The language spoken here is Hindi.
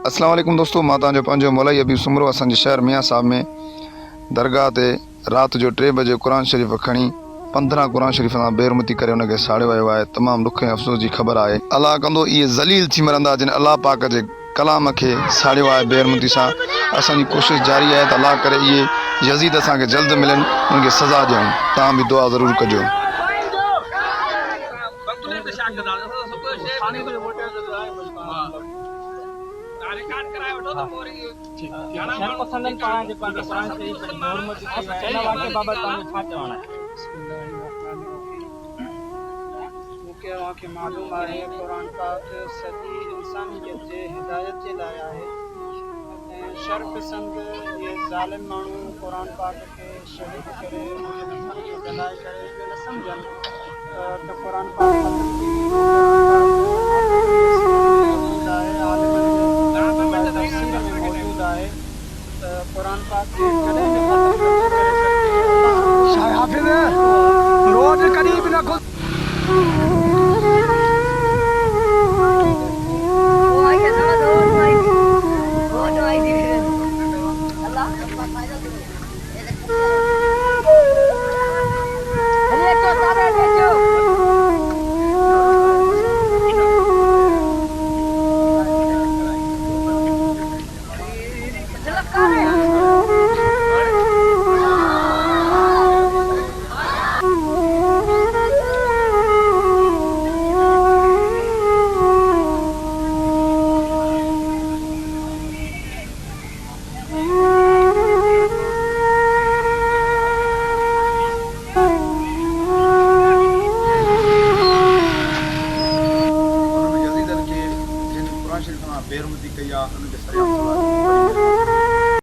अस्सलाम वालेकुम दोस्तों, मां तव्हांजो पंहिंजो मौलाई अबी सुमरो असांजे शहर मियां साहब में दरगाह ते रात जो 3 बजे कुरान शरीफ़ खणी 15 कुरान शरीफ़ सां बेरमती करे उनखे साड़ियो वियो आहे। तमामु ॾुख ऐं अफ़सोस जी ख़बर आहे। अलाह कंदो इहे ज़लील थी मरंदा जिन अलाह पाक जे कलाम खे साड़ियो आहे बेरमती सां। असांजी कोशिशि जारी आहे त अलाह करे इहे यज़ीद असांखे जल्द मिलनि, उनखे सज़ा ॾियऊं। तव्हां बि दुआ ज़रूरु कजो। मूंखे मालूम आहे क़ुरान पाक सॼी इंसानियत जे हिदायत जे लाइ आहे ऐं शर पसंद इहे ज़ालिम माण्हू क़ुरान पाक खे शहीद करे उनजे दुश्मन खे जलाए करे इहो न सम्झनि त क़ुरान पाक मौजूदु आहे त क़ुरान पाक खे कॾहिं बि ख़तमु नथो करे सघे। रोज़ कॾहिं बि न बेरमती कई आहे, उनखे